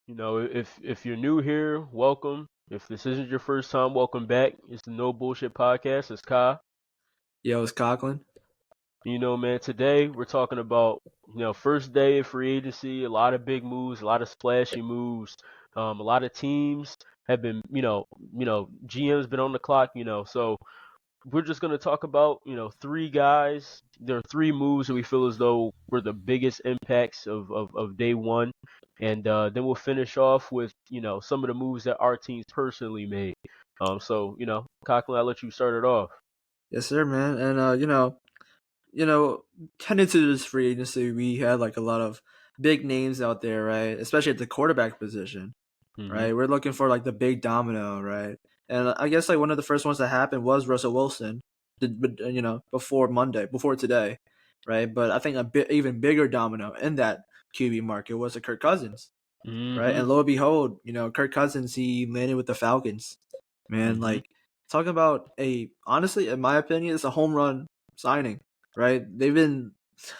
If you're new here, welcome. If this isn't your first time, welcome back. It's the No Bullshit Podcast. It's Kai. Yo, it's Conklin. Man, today we're talking about, first day of free agency, a lot of big moves, a lot of splashy moves. A lot of teams have been, GM's been on the clock, so we're just going to talk about, three guys. There are three moves that we feel as though were the biggest impacts of day one. And then we'll finish off with, some of the moves that our teams personally made. Conklin, I'll let you start it off. Yes, sir, man. And heading into this free agency, we had like a lot of big names out there, right? Especially at the quarterback position, Hmm. right? We're looking for like the big domino, right? And I guess like one of the first ones that happened was Russell Wilson, before Monday, before today, right? But I think a bit even bigger domino in that QB market was a Kirk Cousins, right? Hmm. And lo and behold, Kirk Cousins, he landed with the Falcons. Man, Hmm. like talking about honestly, in my opinion, it's a home run signing, right? They've been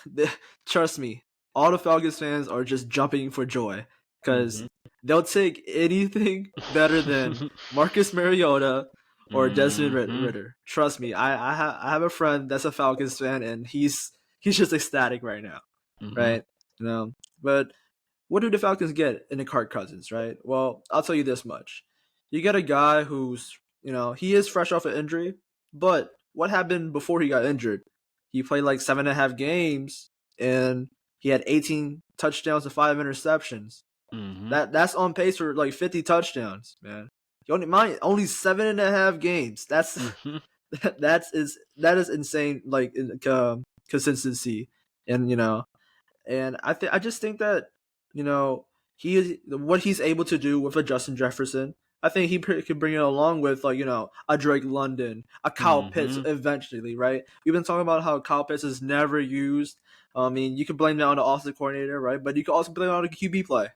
they, trust me, all the Falcons fans are just jumping for joy because Hmm. they'll take anything better than Marcus Mariota or Desmond Hmm. Ritter. Trust me, I have a friend that's a Falcons fan and he's just ecstatic right now, Hmm. right? You know, but what do the Falcons get in the Kirk Cousins, right? Well, I'll tell you this much. You get a guy who's, he is fresh off an injury, but what happened before he got injured? He played like 7.5 games and he had 18 touchdowns and 5 interceptions. Hmm. That's on pace for like 50 touchdowns, man. You only 7.5 games. Hmm. That is insane. Like consistency, and I just think that you know what he's able to do with a Justin Jefferson. I think he could bring it along with like a Drake London, a Kyle Pitts Hmm. eventually, right? We've been talking about how Kyle Pitts is never used. I mean, you can blame that on the offensive coordinator, right? But you can also blame it on the QB play,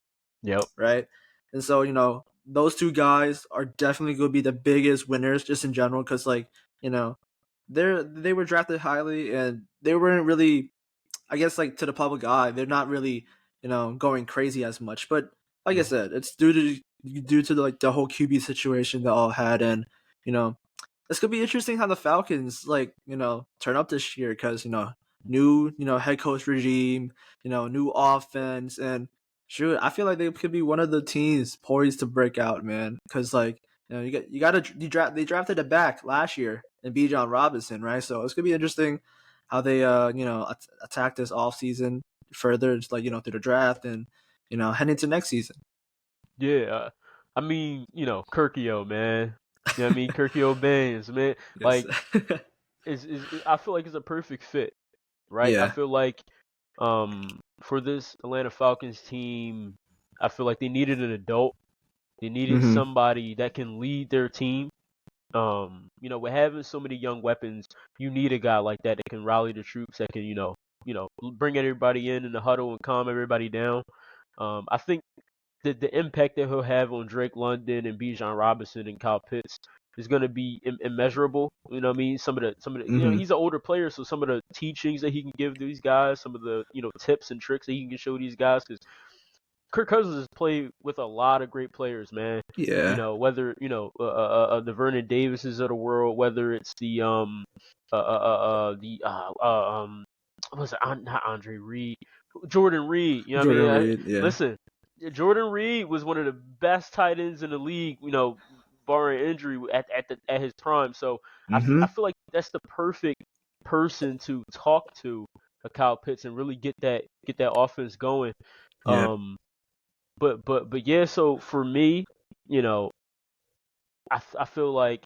Yep. right? And so those two guys are definitely going to be the biggest winners just in general because you know they were drafted highly and they weren't really, I guess, like to the public eye, they're not really, going crazy as much. But like I Mhm. said, it's due to like the whole QB situation they all had, and you know, it's gonna be interesting how the Falcons turn up this year because new head coach regime, new offense, and shoot, I feel like they could be one of the teams poised to break out, man. Because they drafted a back last year in Bijan Robinson, right? So it's gonna be interesting how they attack this off season further, just like through the draft and heading into next season. Yeah. I mean, Kirkio, man. You know what I mean? Kirkio Baines, man. Yes. Like, I feel like it's a perfect fit, right? I Yeah. feel like for this Atlanta Falcons team, I feel like they needed an adult. They needed Mm-hmm. somebody that can lead their team. With having so many young weapons, you need a guy like that that can rally the troops, that can, bring everybody in the huddle and calm everybody down. I think the impact that he'll have on Drake London and Bijan Robinson and Kyle Pitts is going to be immeasurable. You know what I mean? Some of the Mm-hmm. he's an older player, so some of the teachings that he can give these guys, some of the tips and tricks that he can show these guys, because Kirk Cousins has played with a lot of great players, man. Yeah. Whether the Vernon Davises of the world, whether it's the what's it, not Andre Reed, Jordan Reed. You know what I mean? Jordan Reed. Yeah. Listen, Jordan Reed was one of the best tight ends in the league. Barring injury at his prime. So I Mm-hmm. feel like that's the perfect person to talk to Kyle Pitts and really get that offense going. Yeah. Um, but yeah. So for me, you know, I feel like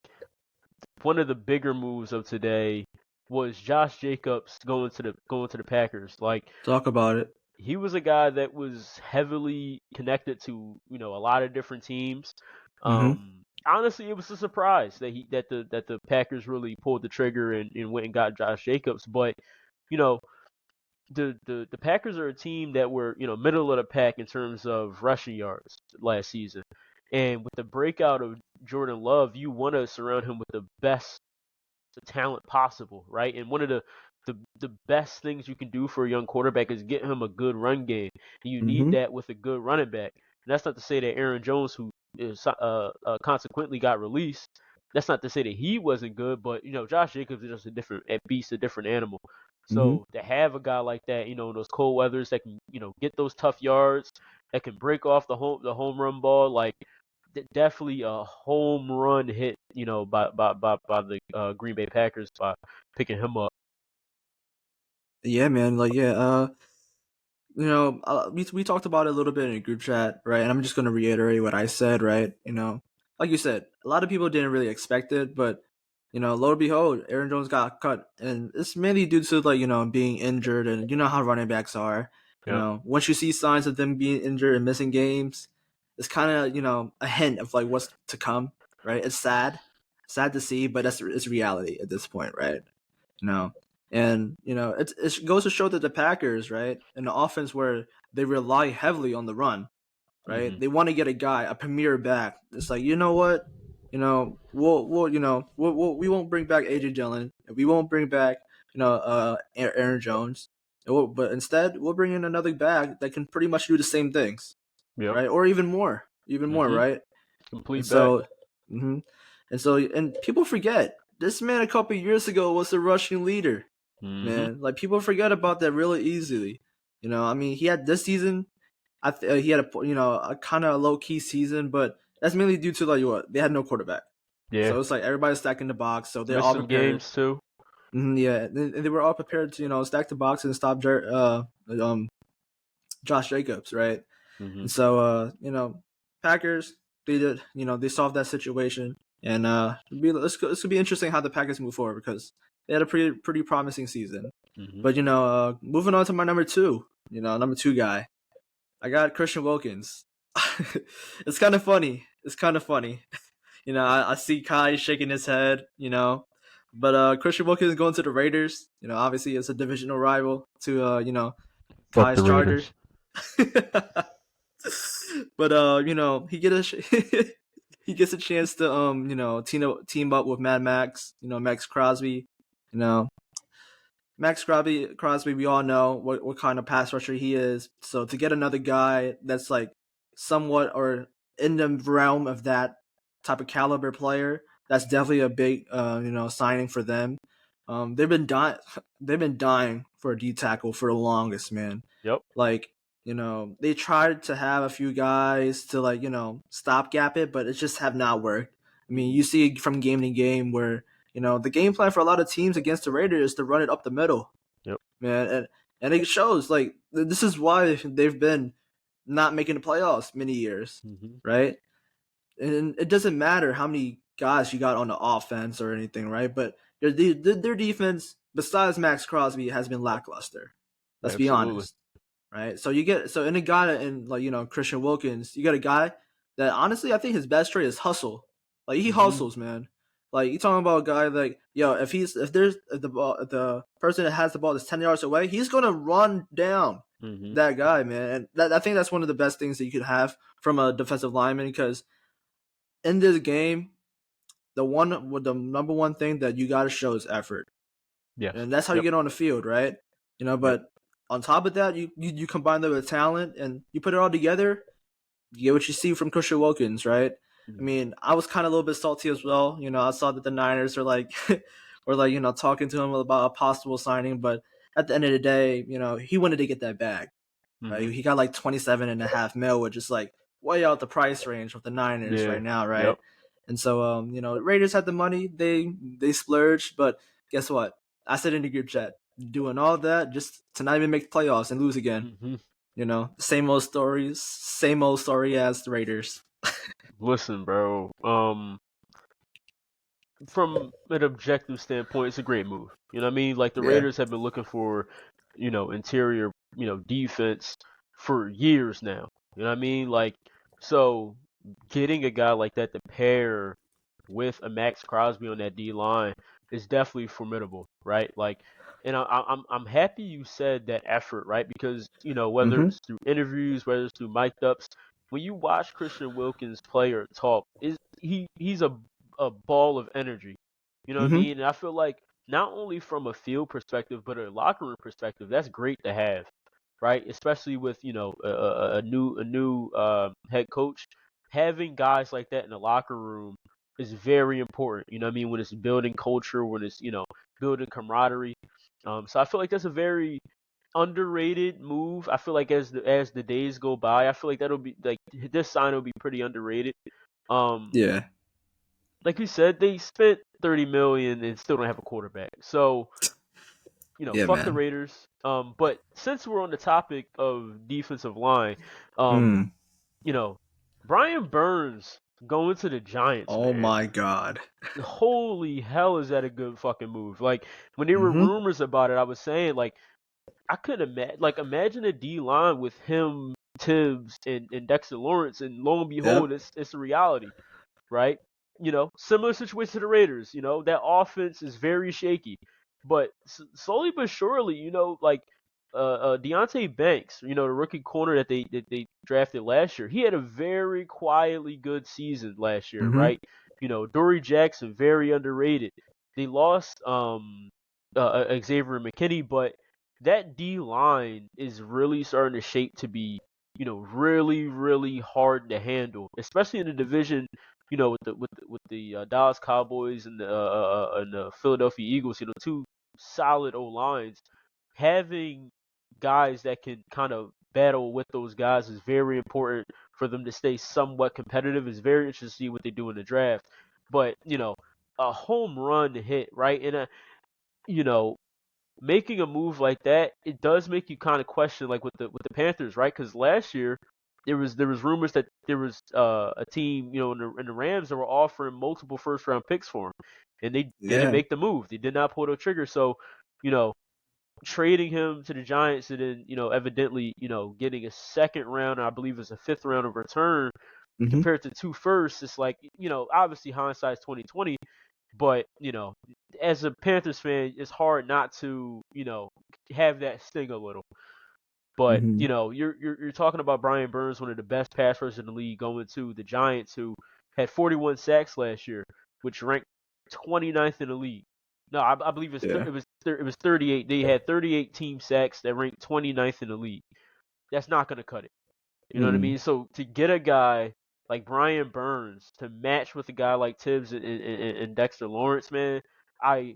one of the bigger moves of today was Josh Jacobs going to the Packers. Like, Talk about it. he was a guy that was heavily connected to a lot of different teams. Mm-hmm. Honestly, it was a surprise that the Packers really pulled the trigger and went and got Josh Jacobs. But you know the Packers are a team that were middle of the pack in terms of rushing yards last season, and with the breakout of Jordan Love, you want to surround him with the best talent possible, right? And one of the best things you can do for a young quarterback is get him a good run game. And you need Mm-hmm. that with a good running back. And that's not to say that Aaron Jones, who is consequently got released, that's not to say that he wasn't good, but Josh Jacobs is just a different a beast, a different animal. Mm-hmm. So to have a guy like that, in those cold weathers that can, get those tough yards, that can break off the home run ball, like definitely a home run hit, by the Green Bay Packers by picking him up. Yeah, man. Like, yeah. We talked about it a little bit in a group chat, right? And I'm just gonna reiterate what I said, right? Like you said, a lot of people didn't really expect it, but lo and behold, Aaron Jones got cut, and it's mainly due to like being injured, and you know how running backs are. Yep. Once you see signs of them being injured and missing games, it's kind of a hint of like what's to come, right? It's sad to see, but it's reality at this point, right? you know. And it goes to show that the Packers, right, in the offense where they rely heavily on the run, right, Mhm. they want to get a guy, a premier back. It's like, you know what, we won't bring back AJ Dillon, we won't bring back Aaron Jones, but instead we'll bring in another back that can pretty much do the same things, Yep. right, or even more, Mhm. right. And Complete back. so, hmm and people forget this man a couple years ago was the rushing leader, Mhm. man. Like people forget about that really easily. I mean, he had this season. He had a kind of low key season, but that's mainly due to like what they had no quarterback. Yeah. So it's like everybody's stacking the box, so they're Missed all some prepared. games too. Yeah, they were all prepared to stack the box and stop Josh Jacobs, right? Mhm. And so Packers, they solved that situation, and this could be interesting how the Packers move forward because they had a pretty promising season. Mhm. But moving on to my number two guy, I got Christian Wilkins. It's kind of funny. It's kind of funny. I see Kai shaking his head. But Christian Wilkins going to the Raiders. Obviously it's a divisional rival to Fuck the Kai's Chargers. Raiders. But he gets a chance to team up with Mad Max, Max Crosby, you know Crosby, we all know what kind of pass rusher he is. So to get another guy that's like somewhat or in the realm of that type of caliber player, that's definitely a big signing for them. They've been dying they've been dying for a D tackle for the longest, man. Yep. Like, they tried to have a few guys to like, stopgap it, but it just have not worked. I mean, you see from game to game where the game plan for a lot of teams against the Raiders is to run it up the middle, Yep. man, and it shows. Like this is why they've been not making the playoffs many years, Mhm. right? And it doesn't matter how many guys you got on the offense or anything, right? But their defense, besides Max Crosby, has been lackluster. Let's be Absolutely. honest, right? So in a guy in like Christian Wilkins, you got a guy that honestly I think his best trait is hustle. Like he Mhm. hustles, man. Like you talking about a guy like if the person that has the ball is 10 yards away, he's gonna run down Mhm. that guy, man. And I think that's one of the best things that you could have from a defensive lineman because in this game, the number one thing that you got to show is effort, Yes. and that's how you Yep. get on the field, right? Yep. But on top of that, you combine that with talent and you put it all together, you get what you see from Christian Wilkins, right? I Mhm. mean, I was kind of a little bit salty as well. I saw that the Niners are like, were like, talking to him about a possible signing, but at the end of the day, he wanted to get that bag, right? Mhm. He got like 27.5 mil, which is like way out the price range with the Niners Yeah. right now, right? Yep. And so, Raiders had the money, they splurged, but guess what? I said in the group chat, doing all that just to not even make the playoffs and lose again. Mhm. Same old story as the Raiders. Listen, bro. From an objective standpoint, it's a great move. You know what I mean? Like the Yeah. Raiders have been looking for, interior, defense for years now. You know what I mean? Like, so getting a guy like that to pair with a Max Crosby on that D line is definitely formidable, right? Like, and I'm happy you said that effort, right? Because whether Mm-hmm. it's through interviews, whether it's through mic'd ups, when you watch Christian Wilkins play or talk, is he's a ball of energy. You know what I Mm-hmm. mean? And I feel like not only from a field perspective, but a locker room perspective, that's great to have. right? Especially with a new head coach, having guys like that in the locker room is very important. You know what I mean? When it's building culture, when it's building camaraderie. So I feel like that's a very underrated move. I feel like as the days go by, I feel like that'll be like this sign will be pretty underrated. Um, Yeah, like you said, they spent 30 million and still don't have a quarterback. So yeah, fuck the man. Raiders. But since we're on the topic of defensive line, um, Mm. you know, Brian Burns going to the Giants, Oh man. my God. Holy hell, is that a good fucking move? Like when there were Mm-hmm. rumors about it, I was saying like I could imagine a D line with him, Tibbs, and Dexter Lawrence, and lo and behold, Yep. it's a reality, right? Similar situation to the Raiders. That offense is very shaky, but slowly but surely, Deontay Banks, the rookie corner that they drafted last year, he had a very quietly good season last year, Mm-hmm. right? Dory Jackson, very underrated. They lost Xavier McKinney, but that D line is really starting to shape to be, really, really hard to handle, especially in the division, with the Dallas Cowboys and the Philadelphia Eagles, two solid O lines. Having guys that can kind of battle with those guys is very important for them to stay somewhat competitive. It's very interesting to see what they do in the draft. But, a home run hit, right? And you know, making a move like that, it does make you kind of question, like with the Panthers, right? Because last year there was rumors that there was a team, in the Rams that were offering multiple first round picks for him, and they didn't Yeah. make the move. They did not pull the trigger. So, you know, trading him to the Giants and then evidently getting a second round, I believe it's a fifth round of return Mm-hmm. compared to two firsts. It's like obviously hindsight's 2020, but as a Panthers fan, it's hard not to have that sting a little. But Mm-hmm. you're talking about Brian Burns, one of the best pass rushers in the league, going to the Giants, who had 41 sacks last year, which ranked 29th in the league. No, I believe Yeah. it was 38. They had 38 team sacks that ranked 29th in the league. That's not going to cut it. You know what I Mm. mean? So to get a guy like Brian Burns to match with a guy like Tibbs and Dexter Lawrence, man, I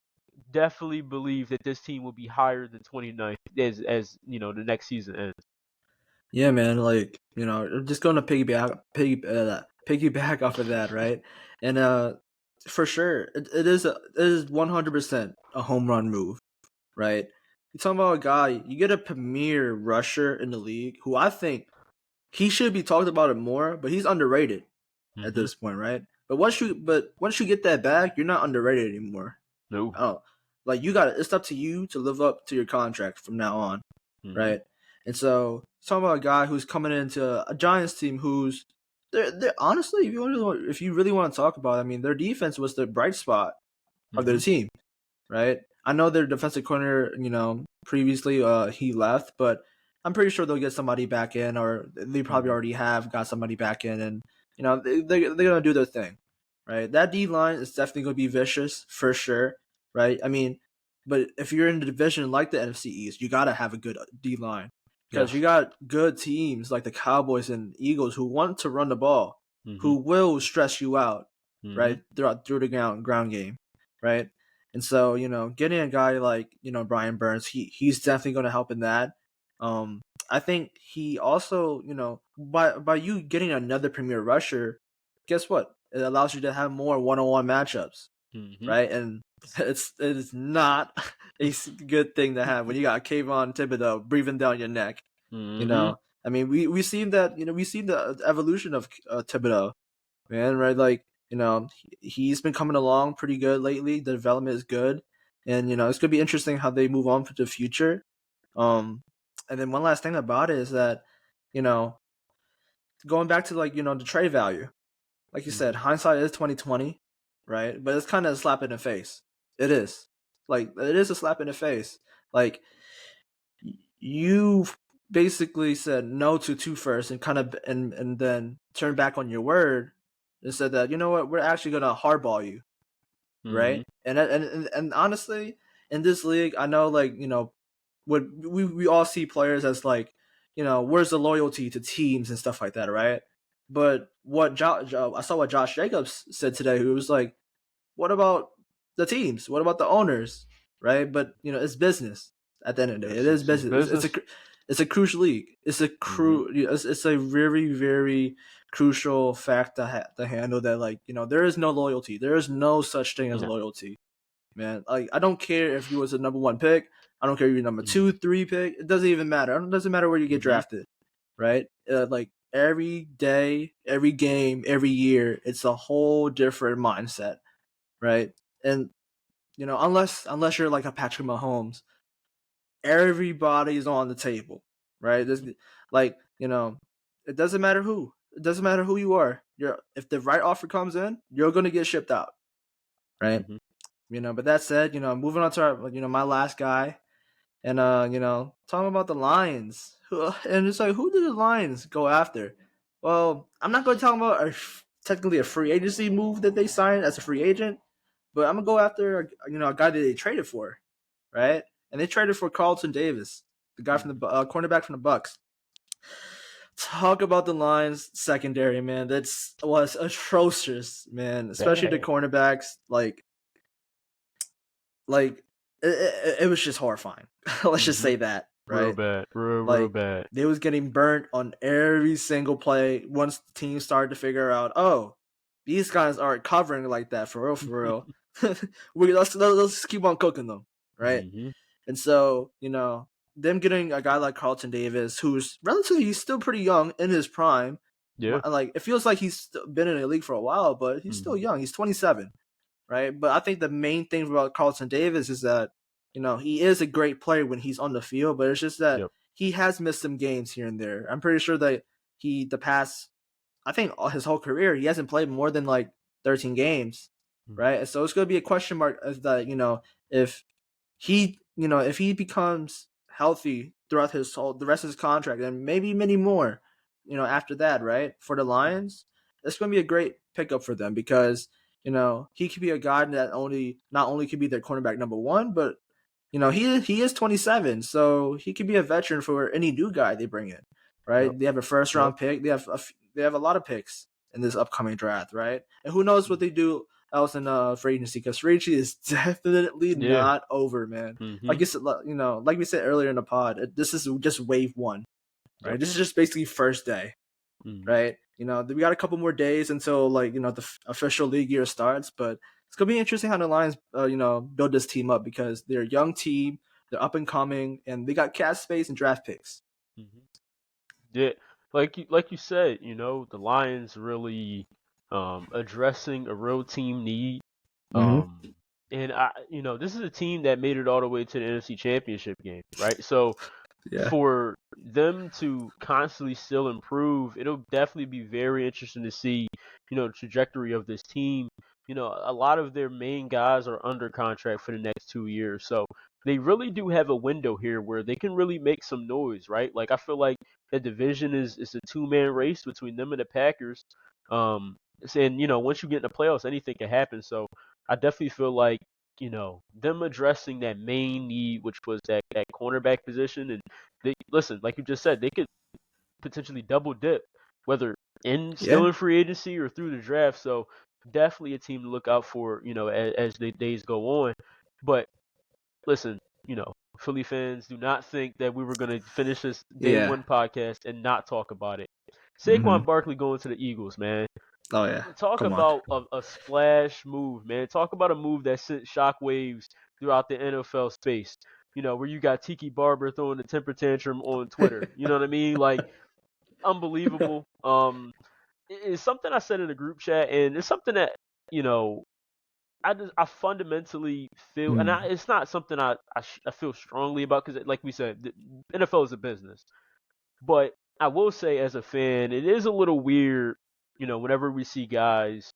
definitely believe that this team will be higher than 29th as the next season ends. Yeah, man. Like, just going to piggyback off of that, right? And for sure, it is 100% a home run move, right? You're talking about a guy, you get a premier rusher in the league who I think he should be talked about it more, but he's underrated at Mhm. this point, right? But once you get that back, you're not underrated anymore. No. Oh, like you got it. It's up to you to live up to your contract from now on, Mhm. right? And so, talking about a guy who's coming into a Giants team who's they're honestly, if you really want to talk about it, I mean, their defense was the bright spot of their Mhm. team, right? I know their defensive corner, previously he left, but I'm pretty sure they'll get somebody back in, or they probably Mhm. already have got somebody back in, and they're gonna do their thing, right? That D line is definitely gonna be vicious for sure, right? I mean, but if you're in the division like the NFC East, you gotta have a good D line because you Yes. got good teams like the Cowboys and Eagles who want to run the ball, Mhm. who will stress you out, Mhm. right? Through the ground game, right? And so, getting a guy like, Brian Burns, he's definitely going to help in that. Um, I think he also, by you getting another premier rusher, guess what? It allows you to have more one-on-one matchups, Mhm. right? And it is not a good thing to have when you got Kayvon Thibodeau breathing down your neck. You Mhm. know, I mean, we've seen that. We've seen the evolution of Thibodeau, man, right? Like, he's been coming along pretty good lately. The development is good. And, it's going to be interesting how they move on for the future. Um, and then one last thing about it is that, you know, going back to like, the trade value, like you said, Mhm. hindsight is 2020, right? But it's kind of a slap in the face. It is. Like, it is a slap in the face. Like, you basically said no to two first and kind of and then turned back on your word and said that, you know what, we're actually gonna hardball you, right? Mhm. And honestly, in this league, I know, like, we all see players as like, where's the loyalty to teams and stuff like that, right? But I saw what Josh Jacobs said today, who was like, what about the teams? What about the owners? Right? But it's business. At the end of the day, it Yes, is it's business. business. It's a crucial league. Hmm. It's a very very crucial fact to handle. That like there is no loyalty. There is no such thing as No. loyalty, man. Like I don't care if you was a number one pick. I don't care if you're number Mm-hmm. 2, 3 pick. It doesn't even matter. It doesn't matter where you get Mm-hmm. drafted, right? Like every day, every game, every year, it's a whole different mindset, right? And unless you're like a Patrick Mahomes, everybody's on the table, right? Like it doesn't matter who. It doesn't matter who you are. If the right offer comes in, you're gonna get shipped out, right? Mm-hmm. But that said, moving on to my last guy, and talking about the Lions, and it's like, who did the Lions go after? Well, I'm not going to talk about technically a free agency move that they signed as a free agent, but I'm gonna go after a guy that they traded for, right? And they traded for Carlton Davis, the guy from the cornerback from the Bucks. Talk about the Lions secondary, man. That's was atrocious, man. Especially the Bad. cornerbacks, like it was just horrifying. Let's just Mm-hmm. say that, Real right? bad. Real Like bad. they was getting burnt on every single play once the team started to figure out, oh, these guys aren't covering like that for real, for real. Let's keep on cooking them, right? Mm-hmm. And so them getting a guy like Carlton Davis, who's relatively he's still pretty young in his prime. Yeah. Like it feels like he's been in the league for a while, but he's still Mm-hmm. young. He's 27, right? But I think the main thing about Carlton Davis is that he is a great player when he's on the field, but it's just that Yep. he has missed some games here and there. I'm pretty sure that the past, I think his whole career, he hasn't played more than like 13 games, Mm-hmm. right? So it's going to be a question mark as that if if he becomes healthy throughout the rest of his contract, and maybe many more, after that, right? For the Lions, it's going to be a great pickup for them because he could be a guy that not only could be their cornerback number one, but he is 27, so he could be a veteran for any new guy they bring in, Yep. right? They have a first Yep. round pick. They have a lot of picks in this upcoming draft, right? And who knows what they do else in free agency, because free agency is definitely Yeah. not over, man. Mm-hmm. Like you said, like we said earlier in the pod, this is just wave one, Yep. right? This is just basically first day, Mm-hmm. right? We got a couple more days until the official league year starts, but it's gonna be interesting how the Lions build this team up because they're a young team, they're up and coming, and they got cap space and draft picks. Mm-hmm. Yeah. Like you said, the Lions really addressing a real team need. Mm-hmm. Um, and this is a team that made it all the way to the NFC Championship game, right? So Yeah. for them to constantly still improve, it'll definitely be very interesting to see, the trajectory of this team. A lot of their main guys are under contract for the next 2 years, so they really do have a window here where they can really make some noise, right? Like I feel like the division is a two-man race between them and the Packers. And once you get in the playoffs, anything can happen. So I definitely feel like them addressing that main need, which was that cornerback position, and they listen, like you just said, they could potentially double dip, whether still Yeah. in free agency or through the draft. So definitely a team to look out for, as the days go on. But listen, Philly fans, do not think that we were gonna finish this day Yeah. one podcast and not talk about it. Mm-hmm. Saquon Barkley going to the Eagles, man. Oh yeah. Talk Come on. about a splash move, man. Talk about a move that sent shockwaves throughout the NFL space. Where you got Tiki Barber throwing a temper tantrum on Twitter. You know what I mean? Like, unbelievable. It's something I said in a group chat, and it's something that you know I fundamentally feel, and Mm. it's not something I feel strongly about because, like we said, the NFL is a business. But I will say, as a fan, it is a little weird, whenever we see guys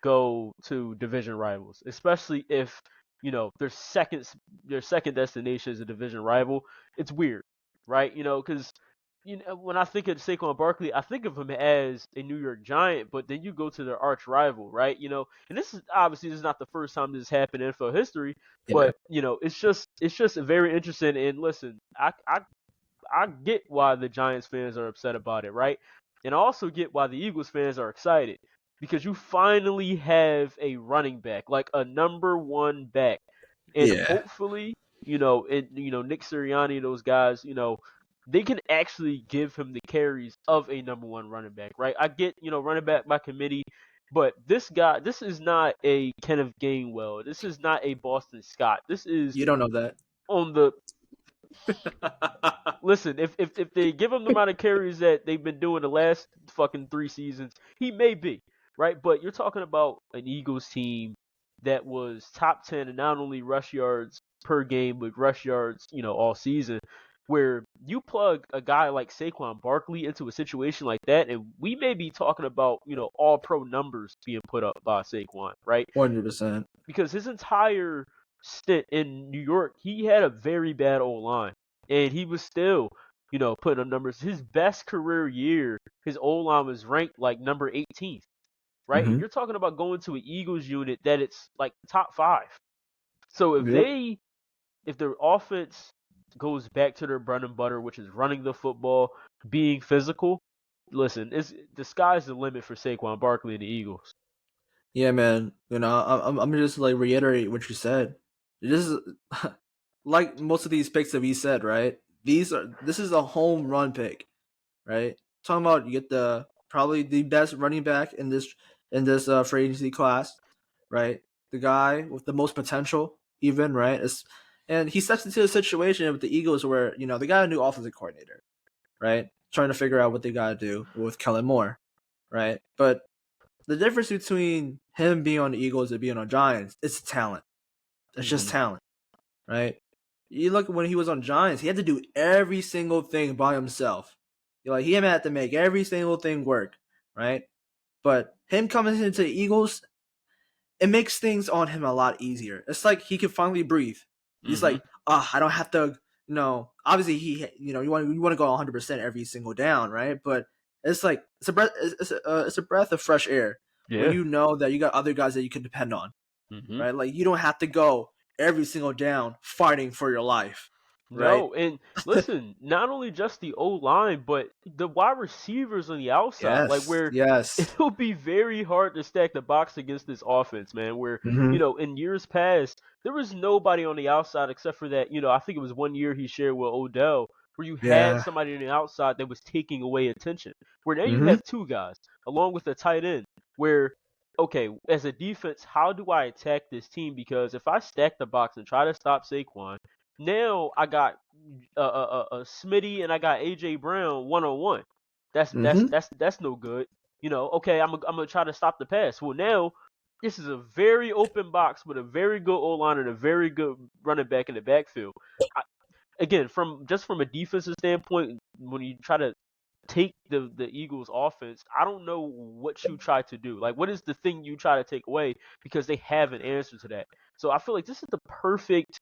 go to division rivals, especially if their second destination is a division rival. It's weird, right? Because when I think of Saquon Barkley, I think of him as a New York Giant, but then you go to their arch rival, right? And this is not the first time this happened in NFL history, Yeah. but it's just very interesting. And listen, I get why the Giants fans are upset about it, right? And I also get why the Eagles fans are excited because you finally have a running back, like a number one back, and Yeah. hopefully, Nick Sirianni and those guys, they can actually give him the carries of a number one running back, right? I get, running back by committee, but this is not a Kenneth Gainwell. This is not a Boston Scott. This is You don't know that. on the Listen, if they give him the amount of carries that they've been doing the last fucking 3 seasons, he may be, right? But you're talking about an Eagles team that was top 10 in not only rush yards per game, but rush yards, all season. Where you plug a guy like Saquon Barkley into a situation like that, and we may be talking about, all pro numbers being put up by Saquon, right? 100%. Because his entire stint in New York, he had a very bad O line, and he was still, putting up numbers. His best career year, his O line was ranked like number 18th, right? And Mm-hmm. you're talking about going to an Eagles unit that it's like top five. So Yep. if their offense goes back to their bread and butter, which is running the football, being physical, listen, the sky's the limit for Saquon Barkley and the Eagles. Yeah, man. I'm just like reiterate what you said. This is like most of these picks that we said, right? This is a home run pick, right? Talking about you get the probably the best running back in this free agency class, right? The guy with the most potential, even right? And he steps into a situation with the Eagles where they got a new offensive coordinator, right? Trying to figure out what they got to do with Kellen Moore, right? But the difference between him being on the Eagles and being on Giants is talent. It's just Hmm. talent, right? You look when he was on Giants, he had to do every single thing by himself. He had to make every single thing work, right? But him coming into the Eagles, it makes things on him a lot easier. It's like he can finally breathe. He's Hmm. like, I don't have to. Obviously you want to go 100% every single down, right? But it's like it's a breath of fresh air when Yeah. you know that you got other guys that you can depend on, Hmm. right? Like you don't have to go every single down fighting for your life, right? No, and listen, not only just the O line, but the wide receivers on the outside, like Yes, where yes. it'll be very hard to stack the box against this offense, man. Where, Mm-hmm. in years past, there was nobody on the outside except for that, I think it was one year he shared with Odell, where you had Yeah. somebody on the outside that was taking away attention. Where now you Mm-hmm. have two guys, along with a tight end, where, okay, as a defense, how do I attack this team? Because if I stack the box and try to stop Saquon, now I got Smitty and I got AJ Brown 1-on-1. That's that's Mm-hmm. that's that's no good. Okay, I'm gonna try to stop the pass. Well, now this is a very open box with a very good O line and a very good running back in the backfield. I, again, from a defensive standpoint, when you try to take the Eagles offense, I don't know what you try to do. Like, what is the thing you try to take away? Because they have an answer to that. So I feel like this is the perfect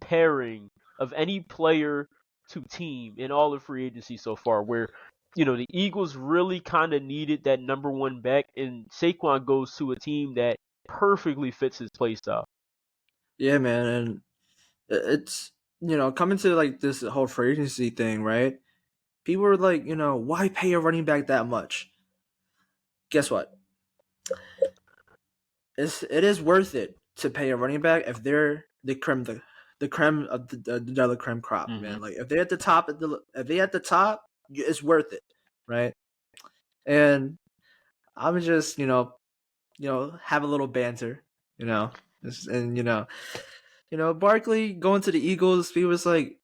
pairing of any player to team in all of free agency so far, where the Eagles really kind of needed that number one back, and Saquon goes to a team that perfectly fits his play style. Yeah, man, and it's coming to like this whole free agency thing, right? People are like, why pay a running back that much? Guess what? It is worth it to pay a running back if they're the creme of the creme crop, Hmm. man. Like if they're at the top if they at the top, it's worth it, right? And I'm just have a little banter, you know, and Barkley going to the Eagles. He was like,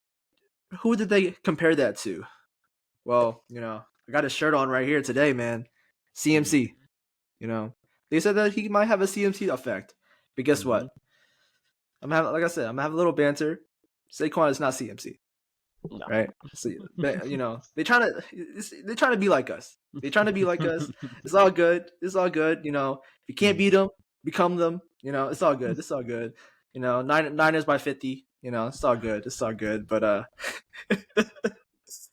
who did they compare that to? Well, I got a shirt on right here today, man. CMC. You know, they said that he might have a CMC effect, but guess Hmm. what? Like I said, I'm having a little banter. Saquon is not CMC, No. right? So, they're trying to be like us. They're trying to be like us. It's all good. It's all good. If you can't beat them, become them. It's all good. It's all good. Niners by 50. It's all good. It's all good. But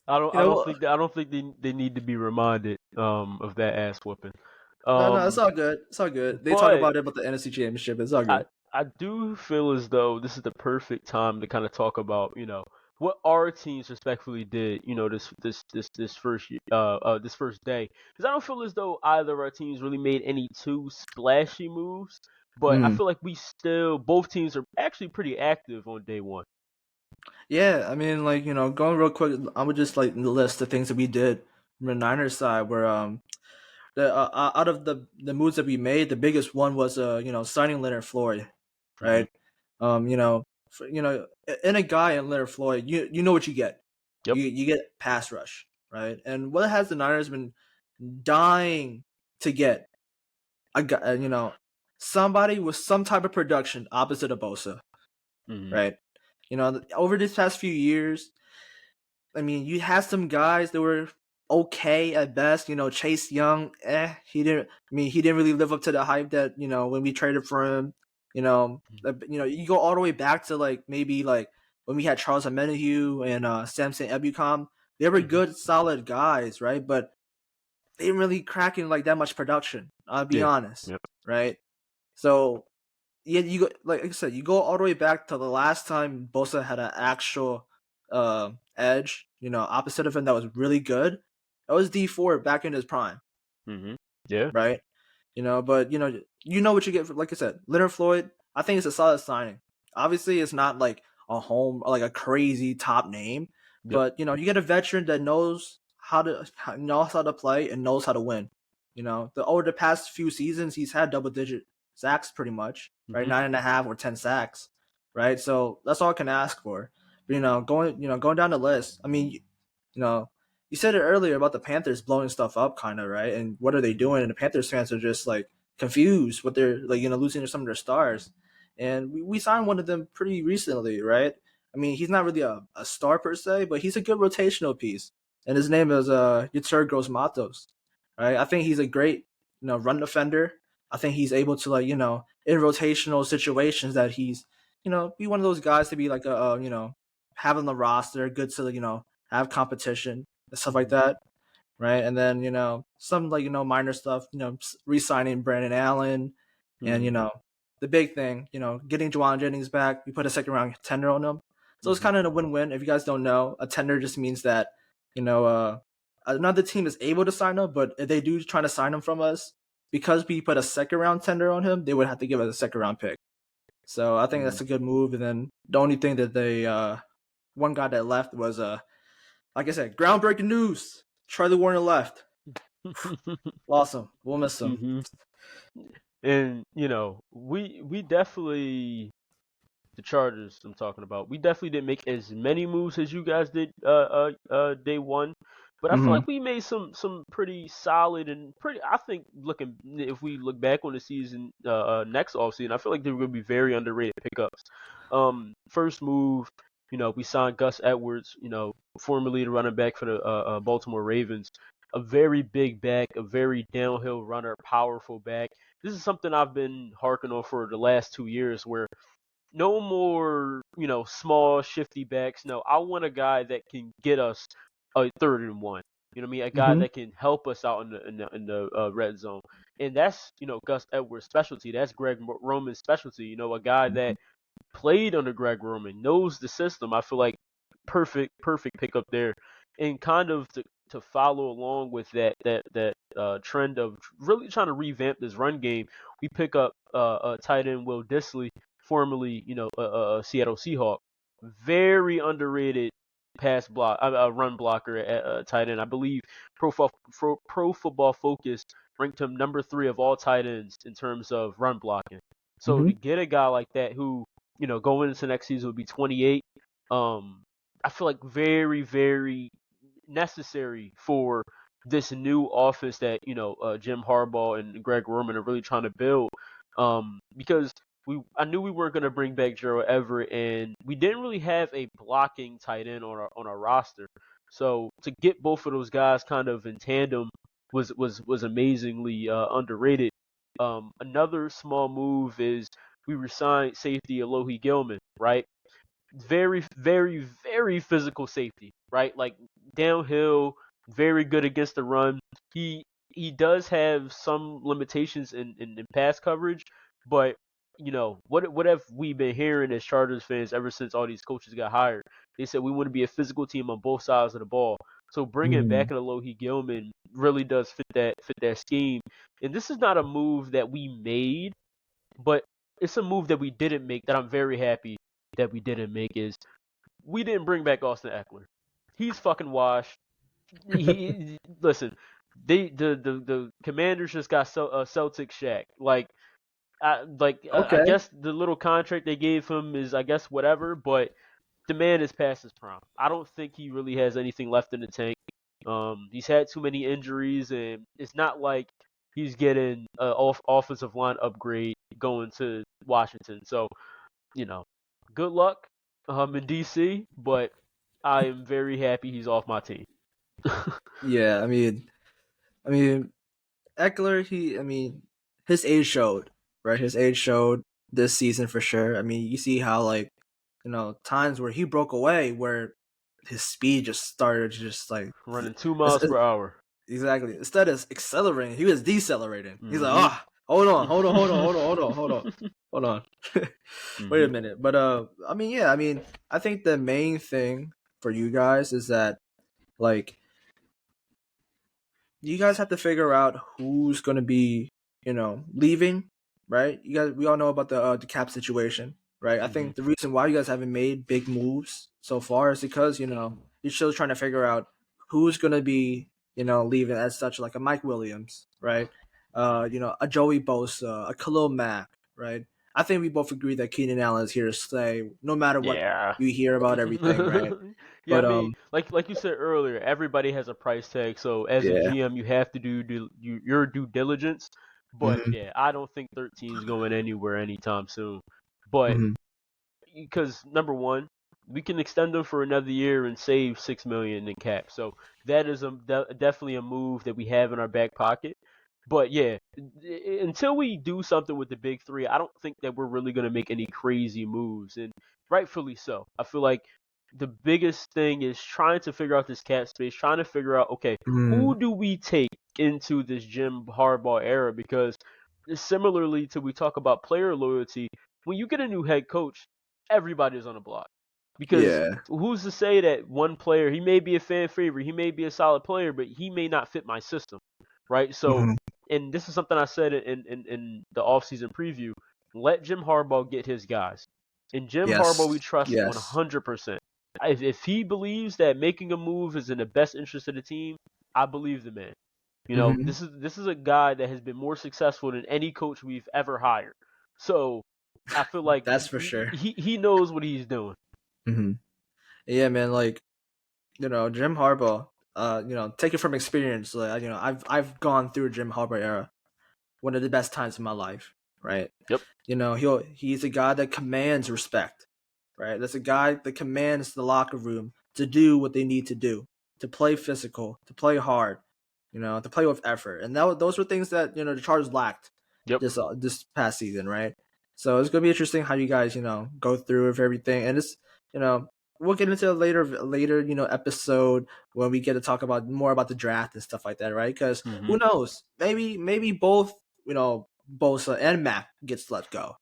You know, I don't think they need to be reminded of that ass whooping. no, it's Um, all good. It's all good. They talk but about the NFC Championship. It's all I good. I do feel as though this is the perfect time to kind of talk about, what our teams respectfully did, this first this first day. Because I don't feel as though either of our teams really made any too splashy moves, but I Mm. feel like we still both teams are actually pretty active on day one. Yeah, I mean, like, going real quick, I would just like list the things that we did from the Niners side. Where the out of the moves that we made, the biggest one was signing Leonard Floyd, Hmm. right? In a guy in Leonard Floyd, you know what you get. Yep. You get pass rush, right? And what has the Niners been dying to get? A guy, somebody with some type of production opposite of Bosa, Hmm. right? Over these past few years, I mean, you had some guys that were okay at best. Chase Young, he didn't. I mean, he didn't really live up to the hype that when we traded for him. You go all the way back to like maybe like when we had Charles Amenahue and Samson Ebukam. They were Hmm. good, solid guys, right? But they didn't really crack in like that much production. I'll be Yeah. honest, Yep. right? So yeah, you go like I said, you go all the way back to the last time Bosa had an actual edge, opposite of him that was really good. That was D4 back in his prime, Hmm. Yeah. right? But what you get for, like I said, Leonard Floyd. I think it's a solid signing. Obviously, it's not like a home like a crazy top name, Yep. but you get a veteran that knows how to play and knows how to win. Over the past few seasons, he's had double digit sacks pretty much, right? Hmm. 9.5 or 10 sacks, right? So that's all I can ask for. But going down the list. I mean, you said it earlier about the Panthers blowing stuff up, kind of, right? And what are they doing? And the Panthers fans are just like confused what they're like, losing some of their stars. And we signed one of them pretty recently, right? I mean, he's not really a star per se, but he's a good rotational piece. And his name is Yitzhak Matos, right? I think he's a great, run defender. I think he's able to like, in rotational situations that he's, be one of those guys to be like having the roster, good to have competition and stuff like Hmm. that, right? And then some like minor stuff, re-signing Brandon Allen, and Hmm. the big thing, getting Juwan Jennings back. We put a second round tender on him, so it's Hmm. kind of a win-win. If you guys don't know, a tender just means that you know another team is able to sign him, but if they do try to sign him from us, because we put a second round tender on him, they would have to give us a second round pick. So I think Hmm. that's a good move. And then the only thing that they one guy that left was like I said, groundbreaking news. Charlie Warner left. Lost him. We'll miss him. Hmm. And we definitely, the Chargers I'm talking about, we definitely didn't make as many moves as you guys did day one. But I feel Mm-hmm. like we made some pretty solid and pretty. I think looking if we look back on the season next offseason, I feel like they were going to be very underrated pickups. First move, we signed Gus Edwards, formerly the running back for the Baltimore Ravens. A very big back, a very downhill runner, powerful back. This is something I've been harking on for the last 2 years, where no more, small shifty backs. No, I want a guy that can get us a third and one. You know what I mean? A guy Mm-hmm. that can help us out in the red zone, and that's Gus Edwards' specialty. That's Greg Roman's specialty. A guy that played under Greg Roman, knows the system. I feel like perfect pickup there, and kind of to follow along with that trend of really trying to revamp this run game. We pick up tight end Will Dissly, formerly Seattle Seahawk, very underrated run blocker at tight end. I believe Pro Football Focus ranked him number 3 of all tight ends in terms of run blocking. So Mm-hmm. to get a guy like that who going into next season would be 28. I feel like very, very necessary for this new offense that Jim Harbaugh and Greg Roman are really trying to build. Because I knew we weren't going to bring back Gerald Everett, and we didn't really have a blocking tight end on our roster. So to get both of those guys kind of in tandem was amazingly underrated. Another small move is we resigned safety Alohi Gilman, right? Very, very, very physical safety, right? Like downhill, very good against the run. He does have some limitations in pass coverage, but what have we been hearing as Chargers fans ever since all these coaches got hired? They said we want to be a physical team on both sides of the ball. So bringing back Mm, an Alohi Gilman really does fit that scheme. And this is not a move that we made, but it's a move that we didn't make that I'm very happy that we didn't make. Is we didn't bring back Austin Eckler. He's fucking washed. Listen, the Commanders just got Celtic Shaq. I okay. guess the little contract they gave him is, I guess, whatever, but the man is past his prime. I don't think he really has anything left in the tank. He's had too many injuries, and it's not like he's getting an offensive line upgrade going to Washington. So, you know, good luck in DC, but I am very happy he's off my team. Yeah, I mean, Eckler, his age showed, right? His age showed this season for sure. I mean, you see how like, times where he broke away, where his speed just started to just like, Running 2 it's, miles it's, per hour. exactly. Instead of accelerating, he was decelerating. He's like, Mm-hmm. hold on, hold on. Wait a Mm-hmm. minute. But I mean, yeah, I think the main thing for you guys is that like you guys have to figure out who's going to be, leaving, right? You guys, we all know about the cap situation, right? I Mm-hmm. think the reason why you guys haven't made big moves so far is because you're still trying to figure out who's going to be, leaving as such, like a Mike Williams, right? A Joey Bosa, a Khalil Mack, right? I think we both agree that Keenan Allen is here to stay, no matter what Yeah. you hear about everything, right? Yeah, I But mean, like you said earlier, everybody has a price tag. So as a yeah. GM, you have to your due diligence. But Hmm. yeah, I don't think 13 is going anywhere anytime soon. But Hmm. because number one, we can extend them for another year and save 6 million in cap. So that is definitely a move that we have in our back pocket. But yeah, until we do something with the big three, I don't think that we're really going to make any crazy moves, and rightfully so. I feel like the biggest thing is trying to figure out this cap space, trying to figure out, okay, Hmm. who do we take into this Jim Harbaugh era? Because similarly to we talk about player loyalty, when you get a new head coach, everybody's on the block. Because Yeah. who's to say that one player, he may be a fan favorite, he may be a solid player, but he may not fit my system, right? So, Hmm. and this is something I said in the offseason preview. Let Jim Harbaugh get his guys. And Jim Harbaugh, we Yes. trust Yes. 100%. If he believes that making a move is in the best interest of the team, I believe the man. Hmm. This is a guy that has been more successful than any coach we've ever hired. So I feel like That's for sure. he knows what he's doing. Hmm. Yeah, man. Like Jim Harbaugh. Take it from experience. Like I've gone through Jim Harbaugh era, one of the best times in my life. Right. Yep. He's a guy that commands respect. Right. That's a guy that commands the locker room to do what they need to do, to play physical, to play hard, to play with effort, and those were things that the Chargers lacked Yep. this past season, right? So it's gonna be interesting how you guys go through with everything, and it's you know we'll get into a later episode when we get to talk about more about the draft and stuff like that, right? Because Hmm. who knows, maybe both Bosa and Mac gets let go,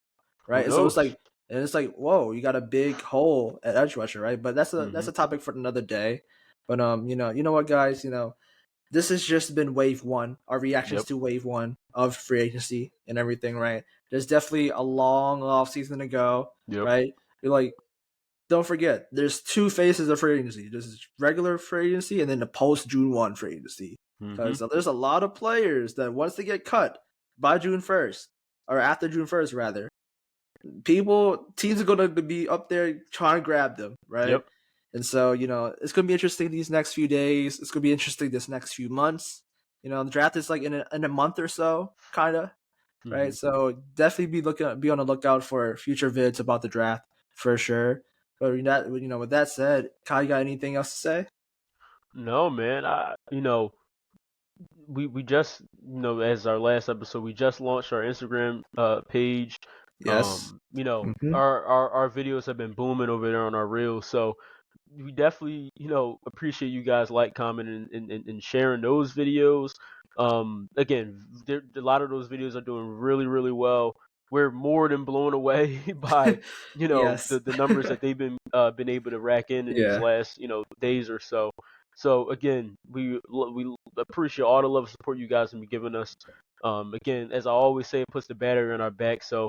Who right? And so it's knows? like whoa, you got a big hole at edge rusher, right? But that's Hmm. a topic for another day. But you know what, guys, this has just been wave one, our reactions Yep. to wave one of free agency and everything, right? There's definitely a long off season to go, Yep. right? You're like, don't forget, there's two phases of free agency. There's regular free agency and then the post June 1 free agency. Hmm. Because there's a lot of players that once they get cut by June 1st, or after June 1st, rather, teams are going to be up there trying to grab them, right? Yep. And so, it's going to be interesting these next few days. It's going to be interesting this next few months. The draft is like in a month or so, kind of, right? Hmm. So definitely be on the lookout for future vids about the draft for sure. But with that said, Kai, you got anything else to say? No, man. We just as our last episode, we just launched our Instagram page. Yes. Hmm. Our videos have been booming over there on our reels. So we definitely, appreciate you guys like, commenting, and sharing those videos. Again, a lot of those videos are doing really, really well. We're more than blown away by, Yes. the numbers that they've been able to rack in these Yeah. last, days or so. So again, we appreciate all the love and support you guys have been giving us. Again, as I always say, it puts the battery on our back. So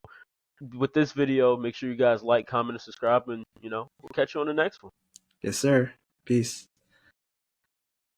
with this video, make sure you guys like, comment, and subscribe, and we'll catch you on the next one. Yes, sir. Peace.